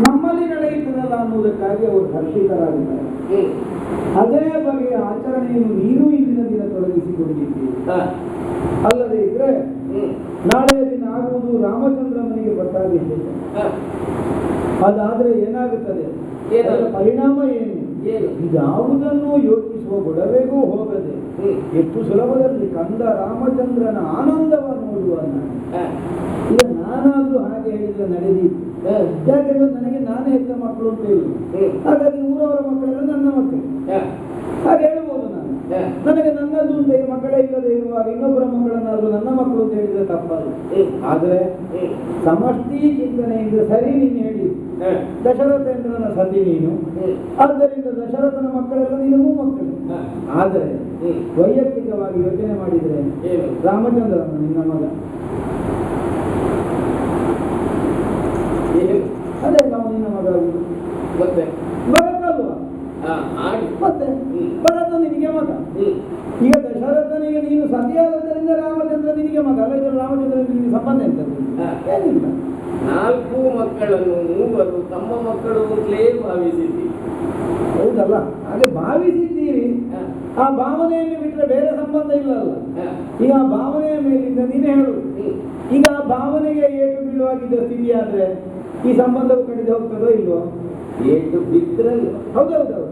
ನಮ್ಮಲ್ಲಿ ನಡೆಯುತ್ತದಲ್ಲ ಅನ್ನುವುದಕ್ಕಾಗಿ ಅವರು ಹರ್ಷಿತರಾಗಿದ್ದಾರೆ. ಅದೇ ಬಗೆಯ ಆಚರಣೆಯನ್ನು ನೀನು ಇಂದಿನ ದಿನ ತೊಡಗಿಸಿಕೊಂಡಿದ್ದೀರಿ. ಅಲ್ಲದೆ ಇದ್ರೆ ನಾಳೆಯ ದಿನ ಆಗುವುದು ರಾಮಚಂದ್ರನಿಗೆ ಪಟ್ಟಾಭಿಷೇಕ. ಅದಾದ್ರೆ ಏನಾಗುತ್ತದೆ, ಅದರ ಪರಿಣಾಮ ಏನು, ಇದಾವುದನ್ನು ಯೋಚಿಸುವ ಗೊಡವೆಗೂ ಹೋಗದೆ ಎಷ್ಟು ಸುಲಭದಲ್ಲಿ ಕಂದ ರಾಮಚಂದ್ರನ ಆನಂದವನ್ನು ನೋಡುವ ಈಗ ನಾನಾದ್ರೂ ಹಾಗೆ ಹೇಳಿದ್ರೆ ನಡೆದೀತು. ಯಾಕೆಂದ್ರೆ ನನಗೆ ನಾನೇ ಹೆತ್ತ ಮಕ್ಕಳು ಅಂತ ಇಲ್ಲ, ಹಾಗಾಗಿ ಊರವರ ಮಕ್ಕಳೆಲ್ಲ ನನ್ನ ಮಕ್ಕಳು ಹಾಗೆ ಹೇಳ್ಬೋದು. ನಾನು ನನಗೆ ನನ್ನದು ಅಂತ ಮಕ್ಕಳೇ ಇಲ್ಲದೆ ಇರುವಾಗ ಇನ್ನೊಬ್ಬರ ಮಕ್ಕಳನ್ನಾದ್ರೂ ನನ್ನ ಮಕ್ಕಳು ಅಂತ ಹೇಳಿದ್ರೆ ತಪ್ಪಲ್ಲ. ಆದ್ರೆ ಸಮಷ್ಟಿ ಚಿಂತನೆಯಿಂದ ಸರಿ ನೀನು ಹೇಳಿ ದಶರಥೇಂದ್ರನ ಸತಿ ನೀನು, ಆದ್ದರಿಂದ ದಶರಥನ ಮಕ್ಕಳೆಲ್ಲ ನಿನಗೂ ಮಕ್ಕಳು. ಆದರೆ ವೈಯಕ್ತಿಕವಾಗಿ ಯೋಚನೆ ಮಾಡಿದ್ರೆ ರಾಮಚಂದ್ರನ ನಿನ್ನ ಮಗ ಅದೇ ನಾವು ನಿನ್ನ ಮಗ ಮತ್ತೆ ಬರತ್ತಲ್ವಾ, ಮತ್ತೆ ಭರತ ನಿನಗೆ ಮಗ. ಈಗ ದಶರಥನಿಗೆ ನೀನು ಸತಿಯಾದದ್ದರಿಂದ ರಾಮಚಂದ್ರ ನಿನಗೆ ಮಗ ಅಲ್ಲ, ಇದ್ರ ರಾಮಚಂದ್ರ ನಿನಗೆ ಸಂಬಂಧ ಇರ್ತದೆ ಏನಿಲ್ಲ. 4 ಮಕ್ಕಳನ್ನು 3 ತಮ್ಮ ಮಕ್ಕಳು ಅಂತಲೇ ಭಾವಿಸಿದ್ದೀರಿ. ಹೌದಲ್ಲ, ಹಾಗೆ ಭಾವಿಸಿದ್ದೀರಿ. ಆ ಭಾವನೆಯನ್ನು ಬಿಟ್ಟರೆ ಬೇರೆ ಸಂಬಂಧ ಇಲ್ಲ ಅಲ್ಲ. ಈಗ ಆ ಭಾವನೆಯ ಮೇಲಿಂದ ನೀನು ಹೇಳು, ಈಗ ಆ ಭಾವನೆಗೆ ಏಟು ಬೀಳುವಾಗಿದ್ದ ಸ್ಥಿತಿ ಆದ್ರೆ ಈ ಸಂಬಂಧವು ಕಡಿದು ಹೋಗ್ತದೋ ಇಲ್ವೋ? ಏಟು ಬಿದ್ರಲ್ಲ. ಹೌದೌದೌದು,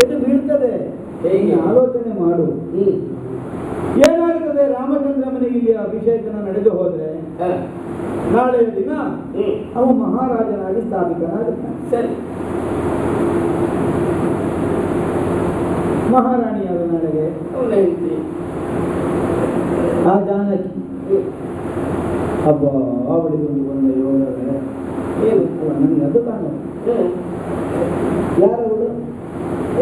ಏಟು ಬೀಳ್ತದೆ. ಆಲೋಚನೆ ಮಾಡು, ಏನಾಗುತ್ತದೆ ರಾಮಚಂದ್ರ ಮನೆಗೆ ಇಲ್ಲಿ ಅಭಿಷೇಕನ ನಡೆದು ಹೋದ್ರೆ ನಾಳೆಯ ದಿನ ಅವ ಮಹಾರಾಜನಾಗಿ ಸ್ಥಾಪಿತನಾಗುತ್ತಾನೆ. ಸರಿ, ಮಹಾರಾಣಿಯಾದ ನಾಳೆಗೆ ಅವನ ಹೆಂಡತಿ ಆ ಜಾನಕಿ ಹಬ್ಬ ಅವಳಿಗೊಂದು ಬಂದ ಯೋಗವೇ ಏನು ನನಗೆ ಅದು ಕಾಣ. ಯಾರವರು?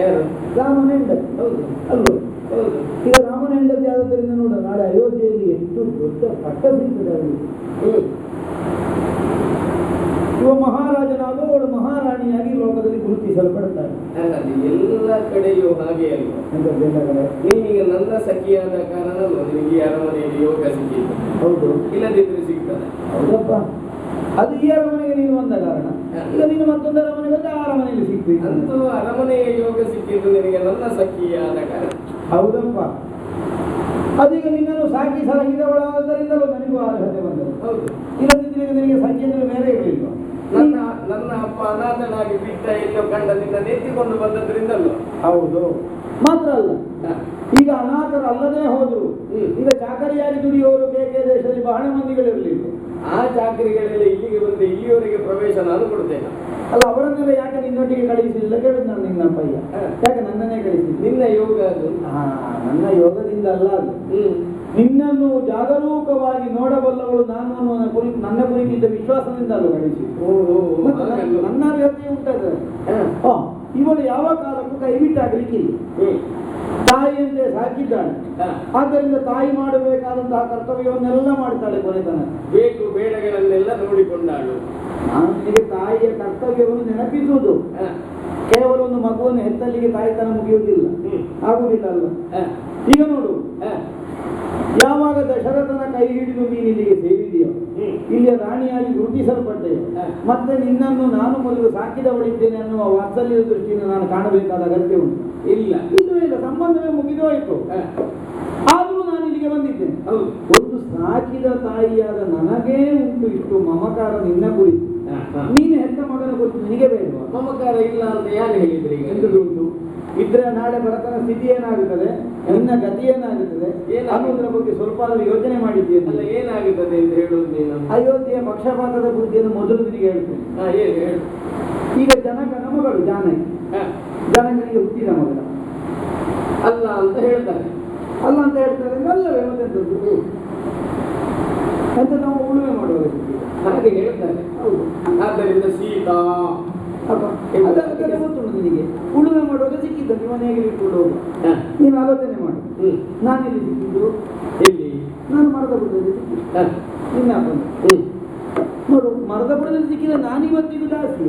ಯಾರು? ರಾಮನ ಹೆಂಡತಿ. ಹೌದು ಅಲ್ವ? ಹೌದು. ಈಗ ರಾಮನ ಹೆಂಡತಿ ಆದದ್ದರಿಂದ ನೋಡ ನಾಳೆ ಅಯೋಧ್ಯೆಯಲ್ಲಿ ಎಷ್ಟು ದೊಡ್ಡ ಪಟ್ಟ ಸಿಗ್ತದೆ ಅವಳಿಗೆ. ಇವ ಮಹಾರಾಜನಾಗ ಅವಳು ಮಹಾರಾಣಿಯಾಗಿ ಲೋಕದಲ್ಲಿ ಗುರುತಿಸಲ್ಪಡ್ತಾಳೆ. ಎಲ್ಲ ಕಡೆಯೂ ಹಾಗೆ ಅಲ್ವಾ? ನೀನೀಗ ನನ್ನ ಸಖಿಯಾದ ಕಾರಣ ನಿನಗೆ ಅರಮನೆಯಲ್ಲಿ ಯೋಗ ಸಿಕ್ಕಿದ್ದು. ಹೌದು, ಇಲ್ಲದಿದ್ರೆ ಸಿಗ್ತದೆ. ಹೌದಪ್ಪ, ಅದು ಈ ಅರಮನೆಗೆ ನೀನು ಬಂದ ಕಾರಣ. ಈಗ ನೀನು ಮತ್ತೊಂದು ಅರಮನೆ ಬಂದ ಆ ಅರಮನೆಯಲ್ಲಿ ಸಿಗ್ತೀವಿ. ಅಂತೂ ಅರಮನೆಯ ಯೋಗ ಸಿಕ್ಕಿದ್ದು ನಿನಗೆ ನನ್ನ ಸಖಿಯಾದ ಕಾರಣ. ಹೌದಪ್ಪ, ಅದೀಗ ನಿನ್ನನ್ನು ಸಾಕಿ ಸಲಹಿದವಳಾದ್ದರಿಂದಲೂ ನನಗೂ ಅರ್ಹತೆ ಬಂದದ್ದು. ಹೌದು, ಇಲ್ಲದಿದ್ದರೆ ನಿನಗೆ ಸಂಖ್ಯೆ ಬೇರೆ ಇರಲಿಲ್ಲ. ನನ್ನ ಅಪ್ಪ ಅನಾಥನಾಗಿ ಬಿಟ್ಟ ಎಲ್ಲೋ ಕಂಡ ನಿನ್ನ ನೆತ್ತಿಕೊಂಡು ಬಂದದ್ರಿಂದಲ್ವ? ಹೌದು, ಮಾತ್ರ ಅಲ್ಲ, ಈಗ ಅನಾಥರು ಅಲ್ಲದೇ ಹೋದ್ರು ಈಗ ಚಾಕರಿಯಾಗಿ ದುಡಿಯೋರು ಬೇಕೆ ದೇಶದಲ್ಲಿ ಬಹಳ ಮಂದಿಗಳಿರಲಿಲ್ಲ. ಆ ಚಾಕರಿಗಳೆಲ್ಲ ಇಲ್ಲಿಗೆ ಬಂದು ಇಲ್ಲಿಯವರೆಗೆ ಪ್ರವೇಶ ನಾನು ಕೊಡ್ತೇನೆ. ಅಲ್ಲ, ಅವರನ್ನೆಲ್ಲ ಯಾಕೆ ನಿನ್ನೊಟ್ಟಿಗೆ ಕಳಿಸಲಿಲ್ಲ ಕೇಳಿದ್ ನಾನು ನಿನ್ನ ಪಯ್ಯ, ಯಾಕೆ ನನ್ನನ್ನೇ ಕಳಿಸಿದ್ದು? ನಿನ್ನ ಯೋಗ ಅದು. ನನ್ನ ಯೋಗದಿಂದ ಅಲ್ಲ ಅದು. ನಿನ್ನನ್ನು ಜಾಗರೂಕವಾಗಿ ನೋಡಬಲ್ಲವಳು ನಾನು ಅನ್ನುವ ಕುರಿತು ನನ್ನ ಕುರಿತಿದ್ದ ವಿಶ್ವಾಸದಿಂದ ಅಲ್ಲ ಕಳಿಸಿ. ನನ್ನ ಅರ್ಹತೆ ಉಂಟದ. ಇವಳು ಯಾವ ಕಾಲಕ್ಕೂ ಕೈ ಬಿಟ್ಟಾಗಲಿಕ್ಕಿಲ್ಲ. ತಾಯಿಯಂತೆ ಸಾಕಿದ್ದಾಳೆ, ಆದ್ದರಿಂದ ತಾಯಿ ಮಾಡಬೇಕಾದಂತಹ ಕರ್ತವ್ಯವನ್ನೆಲ್ಲ ಮಾಡ್ತಾಳೆ ಕೊನೆತನ. ಬೇಕು ಬೇಡಗಳನ್ನೆಲ್ಲ ನೋಡಿಕೊಂಡಾಳು. ನಾನು ನಿನಗೆ ತಾಯಿಯ ಕರ್ತವ್ಯವನ್ನು ನೆನಪಿಸುವುದು, ಕೇವಲ ಒಂದು ಮಗುವನ್ನು ಹೆತ್ತಲ್ಲಿಗೆ ತಾಯಿತನ ಮುಗಿಯುವುದಿಲ್ಲ, ಆಗುವುದಿಲ್ಲ ಅಲ್ಲ. ಈಗ ನೋಡು, ಯಾವಾಗ ದಶರಥನ ಕೈ ಹಿಡಿದು ನೀನು ಇಲ್ಲಿಗೆ ಸೇರಿದೆಯೋ, ಇಲ್ಲಿಯ ರಾಣಿಯಾಗಿ ಗುರುತಿಸಲ್ಪಟ್ಟೆಯೋ, ಮತ್ತೆ ನಿನ್ನನ್ನು ನಾನು ಮೊದಲು ಸಾಕಿದವಳಿದ್ದೇನೆ ಅನ್ನುವ ವಾತ್ಸಲ್ಯದ ದೃಷ್ಟಿಯಿಂದ ನಾನು ಕಾಣಬೇಕಾದ ಅಗತ್ಯ ಉಂಟು? ಇಲ್ಲ, ಇಲ್ಲ, ಸಂಬಂಧವೇ ಮುಗಿದೋಯ್ತು. ಆದರೂ ನಾನು ಇಲ್ಲಿಗೆ ಬಂದಿದ್ದೇನೆ. ಒಂದು ಸಾಕಿದ ತಾಯಿಯಾದ ನನಗೇ ಉಂಟು ಇಷ್ಟು ಮಮಕಾರ ನಿನ್ನ ಕುರಿತು. ನೀನು ಹೆತ್ತ ಮಗನ ಕುರಿತು ನಿನಗೆ ಬೇಡವಾ? ಮಮಕಾರ ಇಲ್ಲ ಅಂತ ಯಾರು ಹೇಳಿದ್ರಿ? ಎಂದುದುಂಟು ಇದ್ರೆ ನಾಳೆ ಭರತನ ಸ್ಥಿತಿ ಏನಾಗುತ್ತದೆ, ನಿನ್ನ ಗತಿ ಏನಾಗುತ್ತದೆ ಅನ್ನೋದ್ರ ಬಗ್ಗೆ ಸ್ವಲ್ಪ ಯೋಚನೆ ಮಾಡಿದ್ದೀಯಲ್ಲ? ಏನಾಗುತ್ತದೆ ಅಂತ ಹೇಳುವುದು ನೀನು? ಅಯೋಧ್ಯೆಯ ಪಕ್ಷಪಾತದ ಬುದ್ಧಿಯನ್ನು ಮೊದಲು ನಿನಗೆ ಹೇಳ್ತೇನೆ. ಹೇಳು. ಈಗ ಜನಕನ ಮಗಳು ಜಾನಕಿ, ಜನಕನಿಗೆ ಹುಟ್ಟಿದ ಮಗಳ ಅಲ್ಲ ಅಂತ ಹೇಳ್ತಾರೆ. ಅಲ್ಲ ಅಂತ ಹೇಳ್ತಾರೆ, ಅಲ್ಲವೇ ಮತ್ತೆಂಥದ್ದು ಅಂತ ನಾವು ಉಳುಮೆ ಮಾಡುವ ಹಾಗೆ ಹೇಳ್ತಾರೆ. ಹೌದು, ಆದ್ದರಿಂದ ಸೀತಾ ಅದಕ್ಕೆ ಗೊತ್ತುಂಟು ನಿನಗೆ. ಉಳುಮೆ ಮಾಡುವಾಗ ಸಿಕ್ಕಿದ್ದ ಮನೆಗೆ ಇಟ್ಕೊಂಡು ಹೋಗುವ, ನೀನು ಆಲೋಚನೆ ಮಾಡು. ನಾನೆಲ್ಲಿ ಸಿಕ್ಕಿದ್ದು? ಎಲ್ಲಿ? ನಾನು ಮರದ ಬುಡದಲ್ಲಿ ಸಿಕ್ಕಿದ್ದೆ. ನಿನ್ನ ನೋಡು, ಮರದ ಬುಡದಲ್ಲಿ ಸಿಕ್ಕಿದ ನಾನಿವತ್ತಿಗೂ ಜಾಸ್ತಿ.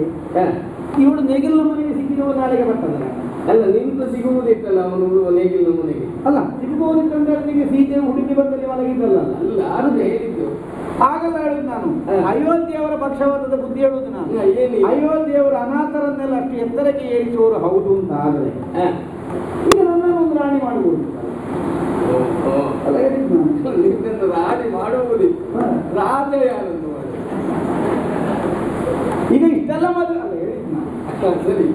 ಇವಳು ನೇಗಿಲ ಮನೆಗೆ ಸಿಕ್ಕಿದವ ನಾಳೆಗೆ ಬರ್ತದಲ್ಲ. ಅಲ್ಲ, ನಿಂತು ಸಿಗುವುದಿತ್ತಲ್ಲ ಅವನು ಉಳುವ ನೇಗಿಲ ಮನೆಗೆ. ಅಲ್ಲ, ಸಿಗಬಹುದಿತ್ತಂದ್ರೆ ನಿನಗೆ ಸೀತೆ ಹುಡುಕಿ ಬಂದಲ್ಲಿ ಮಲಗಿದ್ದಲ್ಲ. ಅಲ್ಲ, ಅದು ಹೇಳಿದ್ದು ಆಗಲ್ಲ ಹೇಳುದು ನಾನು. ಅಯೋಧ್ಯೆಯವರ ಪಕ್ಷವಾದದ ಬುದ್ಧಿ ಹೇಳುದು ನಾನು. ಏನು? ಅಯೋಧ್ಯೆಯವರ ಅನಾಥರನ್ನೆಲ್ಲ ಅಷ್ಟು ಎತ್ತರಕ್ಕೆ ಏರಿಸುವವರು ಹೌದು ಅಂತ ಆದರೆ ಈಗ ನನ್ನನ್ನು ರಾಣಿ ಮಾಡಬಹುದು ಅಲ್ಲ ಹೇಳಿದ್ದು ನಾನು. ರಾಣಿ ಮಾಡುವುದೇ ರಾಜ ಯಾರನ್ನು ಈಗ ಇಷ್ಟೆಲ್ಲ ಮದುವೆ ಅಲ್ಲ ಹೇಳಿದ್ದು ನಾನು. ಸರಿ,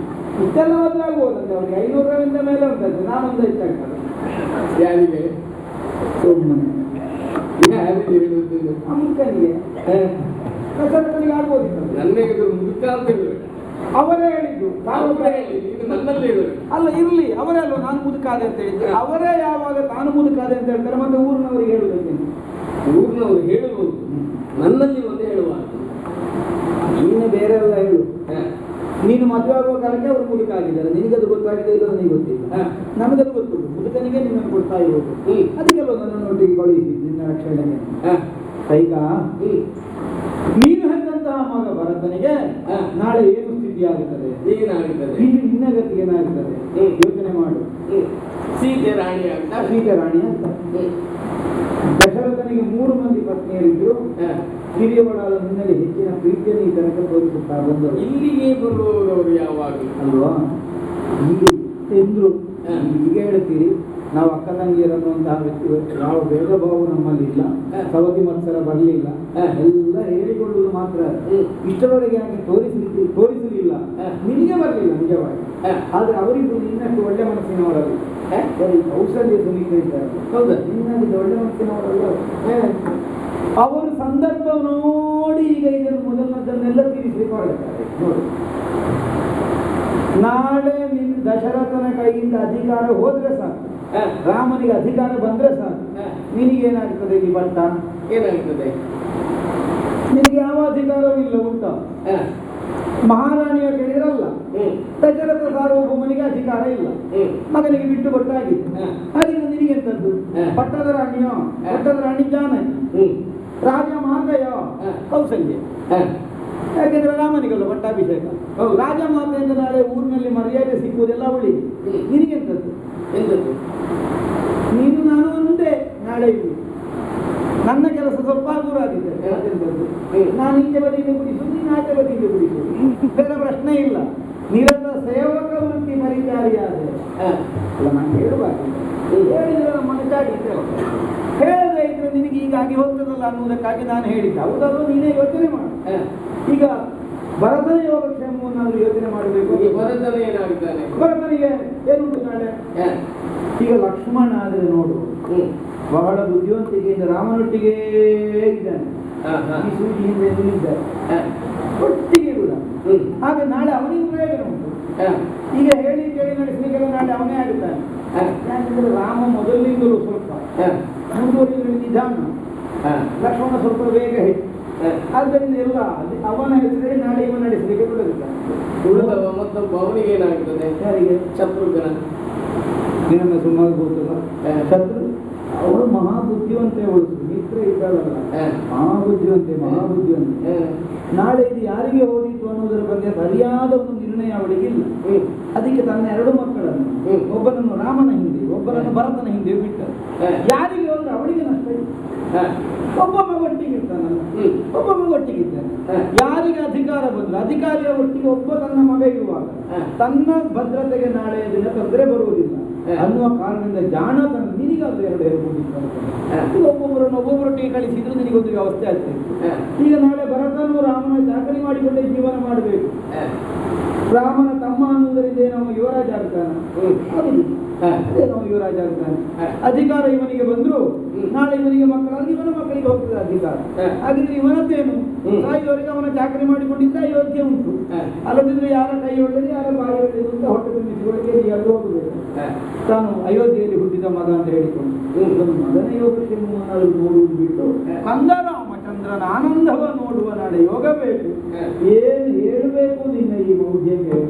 ಇಷ್ಟೆಲ್ಲ ಮದುವೆ ಆಗ್ಬೋದಂತೆ ಅವ್ರಿಗೆ 500ರಿಂದ ಮೇಲೆ ಉಂಟಂತೆ. ನಾನೊಂದು ಹೆಚ್ಚಾಗ್ತದೆ ಯಾರಿಗೆ ಸುಮ್ಮನೆ ಯಾರಿಗೆ ಹೇಳುವುದು? ಅಮ್ಮನಿಗೆ ದಶರಥನಿಗೆ ಆಗ್ಬೋದಿತ್ತು. ನನಗೆ ಮುದುಕ ಅಂತ ಹೇಳಬೇಡ. ಅವರೇ ಹೇಳಿದ್ದು ನೀನು ನನ್ನಲ್ಲಿ ಹೇಳಬೇಕು. ಅಲ್ಲ ಇರ್ಲಿ, ಅವರೇ ಅಲ್ವ ನಾನು ಮುದುಕಾದೆ ಅಂತ ಹೇಳಿದ್ರು. ಅವರೇ ಯಾವಾಗ ತಾನು ಮುದುಕಾದೆ ಅಂತ ಹೇಳ್ತಾರೆ ಮತ್ತೆ ಊರಿನವರಿಗೆ ಹೇಳುವುದಕ್ಕೆ? ಊರಿನವರು ಹೇಳುವುದು, ನನ್ನಲ್ಲಿ ಒಂದೇ ಹೇಳುವಾಗ ನೀನು ಬೇರೆ ಎಲ್ಲ ಹೇಳು. ನೀನು ಮದುವೆ ಆಗುವ ಕಾಲಕ್ಕೆ ಅವರು ಮುದುಕ ಆಗಿದ್ದಾರೆ. ನಿನಗದು ಗೊತ್ತಾಗಿದೆ ಇಲ್ಲ ನನಗೆ ಗೊತ್ತಿಲ್ಲ. ನಮಗದು ಗೊತ್ತುಂಟು. ಮುದುಕನಿಗೆ ನಿನ್ನನ್ನು ಕೊಡ್ತಾ ಇರೋದು. ಅದಕ್ಕೆಲ್ಲ ನನ್ನನ್ನು ಒಟ್ಟಿಗೆ ಕಳುಹಿಸಿ ನಿನ್ನ ರಕ್ಷಣೆಗೆ. ಕೈಗ ನೀನು ಹೆಂದಂತಹ ಮಗ ಭರತನಿಗೆ ನಾಳೆ ಏನು ಸ್ಥಿತಿ ಆಗುತ್ತದೆ, ಏನಾಗುತ್ತದೆ, ಇಲ್ಲಿ ನಿನ್ನ ಗತಿ ಏನಾಗುತ್ತದೆ ಯೋಚನೆ ಮಾಡು. ಸೀತೆ ರಾಣಿ ಆಗ್ತಾ? ಸೀತೆ ರಾಣಿ ಅಂತ. ದಶರಥನಿಗೆ 3 ಮಂದಿ ಪತ್ನಿಯರಿದ್ರು. ಹಿರಿಯವಳಾದ ನಿನ್ನಲ್ಲಿ ಹೆಚ್ಚಿನ ಪ್ರೀತಿಯನ್ನು ಈ ತನಕ ತೋರಿಸುತ್ತಾ ಬಂದರು. ಇಲ್ಲಿಗೆ ಬರುವವರು ಯಾವಾಗ ಅಲ್ವಾ? ಈಗ ಎಂದ್ರು ಈಗ ಹೇಳ್ತೀರಿ ನಾವು ಅಕ್ಕ ತಂಗಿಯರನ್ನುವಂತಹ ವ್ಯಕ್ತಿಗಳು ಯಾವ ಭೇದ ಭಾವ ನಮ್ಮಲ್ಲಿ ಇಲ್ಲ, ಸವತಿ ಮತ್ಸರ ಬರಲಿಲ್ಲ, ಎಲ್ಲ ಹೇಳಿಕೊಳ್ಳುವುದು ಮಾತ್ರ. ಇಷ್ಟರವರೆಗೆ ಯಾಕೆ ತೋರಿಸಲಿಲ್ಲ, ನಿನಗೆ ಬರಲಿಲ್ಲ ನಿಜವಾಗಿ. ಆದ್ರೆ ಅವರಿಗೂ ನಿನ್ನಷ್ಟು ಒಳ್ಳೆ ಮನಸ್ಸಿನವರಲ್ಲ. ಕೌಶಲ್ಯ ಸುನೀತ ಇದ್ದಾರೆ. ಹೌದಾ? ನಿನ್ನಲ್ಲಿದ್ದ ಒಳ್ಳೆ ಮನಸ್ಸಿನವರಲ್ಲ. ಅವರು ಸಂದರ್ಭ ನೋಡಿ ಈಗ ಇದನ್ನು ಮೊದಲನದನ್ನೆಲ್ಲ ತೀರಿಸಲಿಕ್ಕೆ ಹೊರಡ್ತಾರೆ. ನೋಡಿ, ನಾಳೆ ನಿನ್ನ ದಶರಥನ ಕೈಯಿಂದ ಅಧಿಕಾರ ಹೋದ್ರೆ ಸಾಕು, ರಾಮನಿಗೆ ಅಧಿಕಾರ ಬಂದ್ರೆ ಸಾಕು, ನಿನಗೇನಾಗ್ತದೆ ಇಲ್ಲಿ ಬಟ್ಟ? ಏನಾಗ್ತದೆ? ನಿನಗೆ ಯಾವ ಅಧಿಕಾರವೂ ಇಲ್ಲ. ಉಂಟ ಮಹಾರಾಣಿಯ ಕೇಳಿರಲ್ಲ. ದಶರಥ ಸಾರ್ವಭೌಮನಿಗೆ ಅಧಿಕಾರ ಇಲ್ಲ, ಮಗನಿಗೆ ಬಿಟ್ಟು ಕೊಟ್ಟಾಗಿದೆ. ಹಾಗಿದ್ರೆ ನಿನಗೆಂತದ್ದು? ಪಟ್ಟದ ರಾಣಿಯೋ? ಪಟ್ಟದ ರಾಣಿ ಜಾನಕಿ. ರಾಜ ಮಾತೆಯೋ? ಕೌಸಲ್ಯ. ಯಾಕೆಂದ್ರೆ ರಾಮನಿಗಲ್ಲ ಪಟ್ಟಾಭಿಷೇಕ. ರಾಜ ಮಾತೆಯಿಂದ ನಾಳೆ ಊರಿನಲ್ಲಿ ಮರ್ಯಾದೆ ಸಿಕ್ಕುವುದೆಲ್ಲ ಅವಳಿಗೆ. ನಿನಗೆಂತದ್ದು? ಎಂತದ್ದು? ನೀನು ನಾನು ಒಂದೇ. ನಾಳೆ ಇಲ್ಲಿ ನನ್ನ ಕೆಲಸ ಸ್ವಲ್ಪ ದೂರ ಆಗಿದೆ. ನಾನು ಈಚೆ ಬದಿಗೆ ಬಿಡಿಸು, ನೀನು ಆಚೆ ಬದಿಗೆ ಬಿಡಿಸು, ಬೇರೆ ಪ್ರಶ್ನೆ ಇಲ್ಲ. ನಿರತ ಸೇವಕ ವೃತ್ತಿ ಪರಿಚಾರಿಯಾದೆ ಅಲ್ಲ. ನಾನು ಹೇಳುವಾಗ ಹೇಳಿದ್ರೆ ನಮ್ಮನ್ನು ಚಾಡಿದ್ದೇವೆ. ಹೇಳದೇ ಇದ್ರೆ ನಿನಗೆ ಹೀಗಾಗಿ ಹೋಗ್ತದಲ್ಲ ಅನ್ನುವುದಕ್ಕಾಗಿ ನಾನು ಹೇಳಿದ್ದೆ. ಹೌದಲ್ಲ, ನೀನೇ ಯೋಚನೆ ಮಾಡು. ಈಗ ಭರತನ ಯೋಗಕ್ಷೇಮವನ್ನಾದ್ರೂ ಯೋಚನೆ ಮಾಡಬೇಕು. ಭರತನ ಏನಾಗ್ತಾನೆ? ಭರತನಿಗೆ ಏನುಂಟು ನಾಳೆ? ಈಗ ಲಕ್ಷ್ಮಣ ಆದ್ರೆ ನೋಡು, ಬಹಳ ಬುದ್ಧಿವಂತಿಕೆಯಿಂದ ರಾಮನೊಟ್ಟಿಗೆ ಇದ್ದಾನೆ. ಈ ಸೂಜಿಯಿಂದ ಇದ್ದಾರೆ ಒಟ್ಟಿಗೆ ಕೂಡ. ಹಾಗೆ ನಾಳೆ ಅವನಿಗೆ ಪ್ರಯೋಜನ ಉಂಟು. ಈಗ ಹೇಳಿ ಕೇಳಿ ನಡೆಸಲಿಕ್ಕೆಲ್ಲ ನಾಳೆ ಅವನೇ ಆಗುತ್ತಾನೆ. ಯಾಕಂದ್ರೆ ರಾಮ ಮೊದಲಿನಿಂದಲೂ ಸ್ವಲ್ಪ ಮುಂದುವರಿಯುವ ನಿಧಾನ, ಲಕ್ಷ್ಮಣ ಸ್ವಲ್ಪ ವೇಗ ಹೆಚ್ಚು. ಆದ್ದರಿಂದ ಎಲ್ಲ ಅವನ ಹೆಸರೇ ನಾಳೆ ಇವ ನಡೆಸಲಿಕ್ಕೆ ಬಿಡುತ್ತಾನೆ. ಉಳಿದವ ಮತ್ತೊಬ್ಬ ಅವನಿಗೆ ಏನಾಗ್ತದೆ? ಯಾರಿಗೆ? ಶತ್ರುಘ್ನ. ನಿನ್ನ ಸುಮಾರು ಗೊತ್ತಲ್ಲ. ಶತ್ರು ಅವಳು ಮಹಾಬುದ್ಧಿವಂತೆ. ಅವಳು ಸುಮಿತ್ರ ಇದ್ದಾಳಲ್ಲ, ಮಹಾಬುದ್ಧಿವಂತೆ. ನಾಳೆ ಇದು ಯಾರಿಗೆ ಹೋದಿತ್ತು ಅನ್ನೋದರ ಬಗ್ಗೆ ಸರಿಯಾದ ಒಂದು ನಿರ್ಣಯ ಅವಳಿಗಿಲ್ಲ. ಅದಕ್ಕೆ ತನ್ನ 2 ಮಕ್ಕಳನ್ನು, ಒಬ್ಬನನ್ನು ರಾಮನ ಹಿಂದೆ, ಒಬ್ಬನನ್ನು ಭರತನ ಹಿಂದೆ ಬಿಟ್ಟರು. ಯಾರಿಗೆ ಹೋದ್ರೆ ಅವಳಿಗೆ ನಷ್ಟ ಇಲ್ಲ. ಒಬ್ಬ ಮಗ ಒಟ್ಟಿಗಿರ್ತಾನಲ್ಲ, ಒಬ್ಬ ಮಗ ಒಟ್ಟಿಗಿದ್ದಾನೆ. ಯಾರಿಗೆ ಅಧಿಕಾರ ಬಂದ್ರೆ ಅಧಿಕಾರಿಯ ಒಟ್ಟಿಗೆ ಒಬ್ಬ ತನ್ನ ಮಗ ಇರುವಾಗ ತನ್ನ ಭದ್ರತೆಗೆ ನಾಳೆ ದಿನ ತೊಂದರೆ ಬರುವುದಿಲ್ಲ ಅನ್ನುವ ಕಾರಣದಿಂದ ಜಾಣತನ ನಿನಗಾದ್ರೂ 2 ಹೇಳ್ಬೋದಿತ್ತು. ಒಬ್ಬೊಬ್ಬರೊಟ್ಟಿಗೆ ಕಳಿಸಿದ್ರು ನಿನಗೊಂದು ವ್ಯವಸ್ಥೆ ಆಗ್ತದೆ. ಈಗ ನಾಳೆ ಭರತನು ರಾಮನ ಚಾಕರಿ ಮಾಡಿಕೊಂಡೇ ಜೀವನ ಮಾಡಬೇಕು. ರಾಮನ ತಮ್ಮ ಅನ್ನುವುದರಿಂದ ನಾವು ಯುವರಾಜ ಆಗ್ತಾನೆ. ಅದೇ ನಾವು ಯುವರಾಜ ಆಗ್ತಾನೆ. ಅಧಿಕಾರ ಇವನಿಗೆ ಬಂದ್ರು ನಾಳೆ ಇವನಿಗೆ ಮಕ್ಕಳಾಗಿ ಇವನ ಮಕ್ಕಳಿಗೆ ಹೋಗ್ತದೆ ಅಧಿಕಾರ. ಹಾಗಿದ್ರೆ ಇವನದ್ದೇನು? ತಾಯಿಯವರಿಗೆ ಅವನ ಚಾಕರಿ ಮಾಡಿಕೊಂಡಿದ್ದ ಅಯೋಧ್ಯೆ ಉಂಟು. ಅಲ್ಲದಿದ್ರೆ ಯಾರ ಕೈ ಒಳ್ಳೆದು ಯಾರ ಬಾಯಿ ಒಳ್ಳೆದು ಅಂತ ಹೊಟ್ಟೆ ತುಂಬಿಸಿಕೊಳ್ಳಿಕ್ಕೆ ಅಲ್ಲಿ ಹೋಗಬೇಕು. ತಾನು ಅಯೋಧ್ಯೆಯಲ್ಲಿ ಹುಟ್ಟಿದ ಮಗ ಅಂತ ಹೇಳಿಕೊಂಡು ಮಗನ ಯೋಗಕ್ಷೇಮವನ್ನು ನೋಡುವುದು ಬಿಟ್ಟು ಕಂದ ರಾಮಚಂದ್ರನ ಆನಂದವ ನೋಡುವ ನಾಳೆ ಯೋಗ ಬೇಕು. ಏನು ಹೇಳಬೇಕು ನಿನ್ನ ಈ ಮೌಢ್ಯಕ್ಕೆ?